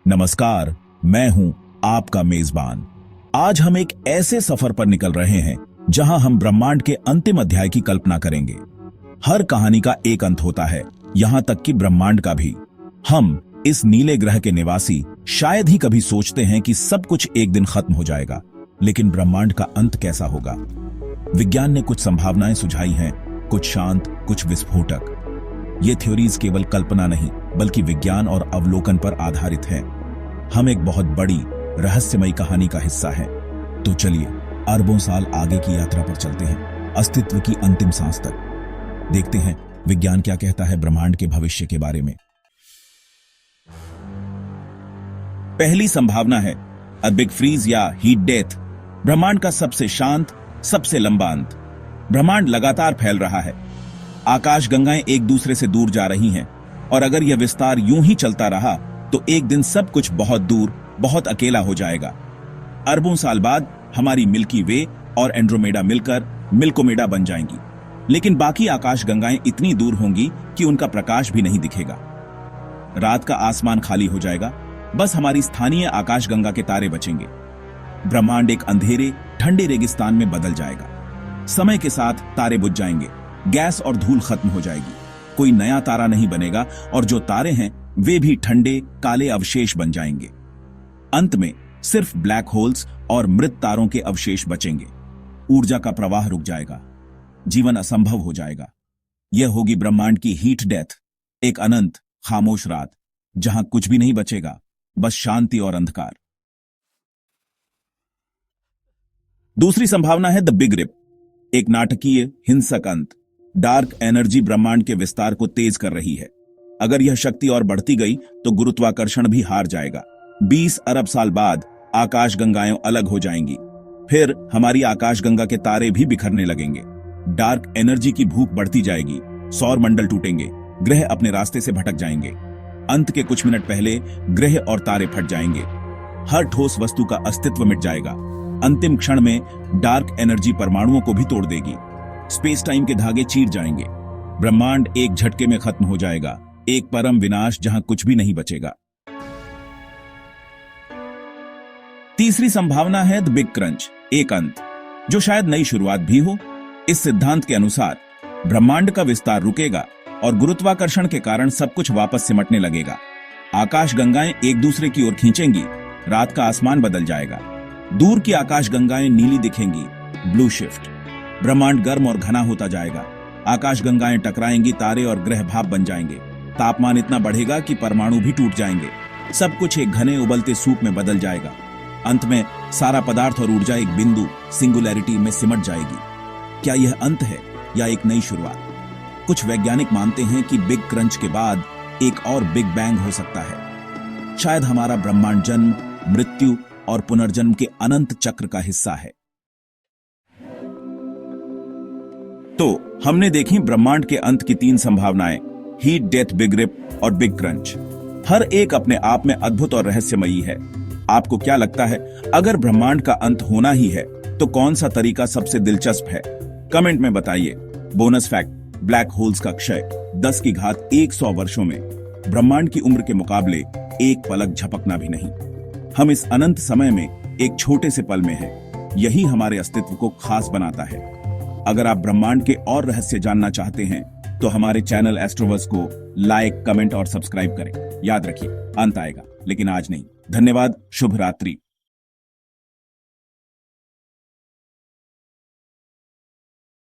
नमस्कार, मैं हूं आपका मेजबान। आज हम एक ऐसे सफर पर निकल रहे हैं जहां हम ब्रह्मांड के अंतिम अध्याय की कल्पना करेंगे। हर कहानी का एक अंत होता है, यहां तक कि ब्रह्मांड का भी। हम इस नीले ग्रह के निवासी शायद ही कभी सोचते हैं कि सब कुछ एक दिन खत्म हो जाएगा, लेकिन ब्रह्मांड का अंत कैसा होगा? विज्ञान ने कुछ संभावनाएं सुझाई हैं, कुछ शांत, कुछ विस्फोटक। ये थ्योरीज केवल कल्पना नहीं, बल्कि विज्ञान और अवलोकन पर आधारित हैं। हम एक बहुत बड़ी रहस्यमयी कहानी का हिस्सा हैं। तो चलिए अरबों साल आगे की यात्रा पर चलते हैं, अस्तित्व की अंतिम सांस तक। देखते हैं विज्ञान क्या कहता है ब्रह्मांड के भविष्य के बारे में। पहली संभावना है अ बिग फ्रीज या हीट डेथ। ब्रह्मांड का सबसे शांत, सबसे लंबा अंत। ब्रह्मांड लगातार फैल रहा है, आकाश गंगाएं एक दूसरे से दूर जा रही हैं, और अगर यह विस्तार यूं ही चलता रहा तो एक दिन सब कुछ बहुत दूर, बहुत अकेला हो जाएगा। अरबों साल बाद हमारी मिल्की वे और एंड्रोमेडा मिलकर मिल्कोमेडा बन जाएंगी, लेकिन बाकी आकाश गंगाएं इतनी दूर होंगी कि उनका प्रकाश भी नहीं दिखेगा। रात का आसमान खाली हो जाएगा, बस हमारी स्थानीय आकाश गंगा के तारे बचेंगे। ब्रह्मांड एक अंधेरे, ठंडे रेगिस्तान में बदल जाएगा। समय के साथ तारे बुझ जाएंगे, गैस और धूल खत्म हो जाएगी, कोई नया तारा नहीं बनेगा, और जो तारे हैं वे भी ठंडे, काले अवशेष बन जाएंगे। अंत में सिर्फ ब्लैक होल्स और मृत तारों के अवशेष बचेंगे। ऊर्जा का प्रवाह रुक जाएगा, जीवन असंभव हो जाएगा। यह होगी ब्रह्मांड की हीट डेथ, एक अनंत, खामोश रात जहां कुछ भी नहीं बचेगा, बस शांति और अंधकार। दूसरी संभावना है द बिग रिप, एक नाटकीय, हिंसक अंत। डार्क एनर्जी ब्रह्मांड के विस्तार को तेज कर रही है। अगर यह शक्ति और बढ़ती गई तो गुरुत्वाकर्षण भी हार जाएगा। 20 अरब साल बाद आकाश गंगाएं अलग हो जाएंगी, फिर हमारी आकाश गंगा के तारे भी बिखरने लगेंगे। डार्क एनर्जी की भूख बढ़ती जाएगी, सौर मंडल टूटेंगे, ग्रह अपने रास्ते से भटक जाएंगे। अंत के कुछ मिनट पहले ग्रह और तारे फट जाएंगे, हर ठोस वस्तु का अस्तित्व मिट जाएगा। अंतिम क्षण में डार्क एनर्जी परमाणुओं को भी तोड़ देगी, स्पेस टाइम के धागे चीर जाएंगे। ब्रह्मांड एक झटके में खत्म हो जाएगा, एक परम विनाश जहां कुछ भी नहीं बचेगा। तीसरी संभावना है द बिग क्रंच, एक अंत जो शायद नई शुरुआत भी हो। इस सिद्धांत के अनुसार ब्रह्मांड का विस्तार रुकेगा और गुरुत्वाकर्षण के कारण सब कुछ वापस सिमटने लगेगा। आकाश गंगाएं एक दूसरे की ओर खींचेंगी, रात का आसमान बदल जाएगा, दूर की आकाश गंगाएं नीली दिखेंगी, ब्लू शिफ्ट। ब्रह्मांड गर्म और घना होता जाएगा, आकाश गंगाएं टकराएंगी, तारे और ग्रह भाप बन जाएंगे। तापमान इतना बढ़ेगा कि परमाणु भी टूट जाएंगे, सब कुछ एक घने उबलते सूप में बदल जाएगा। अंत में सारा पदार्थ और ऊर्जा एक बिंदु, सिंगुलैरिटी में सिमट जाएगी। क्या यह अंत है या एक नई शुरुआत? कुछ वैज्ञानिक मानते हैं कि बिग क्रंच के बाद एक और बिग बैंग हो सकता है। शायद हमारा ब्रह्मांड जन्म, मृत्यु और पुनर्जन्म के अनंत चक्र का हिस्सा है। तो हमने देखी ब्रह्मांड के अंत की 3 संभावनाएं, हीट डेथ, बिग रिप और बिग क्रंच। हर एक अपने आप में अद्भुत और रहस्यमयी है। आपको क्या लगता है, अगर ब्रह्मांड का अंत होना ही है तो कौन सा तरीका सबसे दिलचस्प है? कमेंट में बताइए। बोनस फैक्ट, ब्लैक होल्स का क्षय 10 की घात 100 वर्षों में ब्रह्मांड की उम्र के मुकाबले एक पलक झपकना भी नहीं। हम इस अनंत समय में एक छोटे से पल में हैं। यही हमारे अस्तित्व को खास बनाता है। अगर आप ब्रह्मांड के और रहस्य जानना चाहते हैं तो हमारे चैनल एस्ट्रोवर्स को लाइक, कमेंट और सब्सक्राइब करें। याद रखिए, अंत आएगा लेकिन आज नहीं। धन्यवाद, शुभ रात्रि।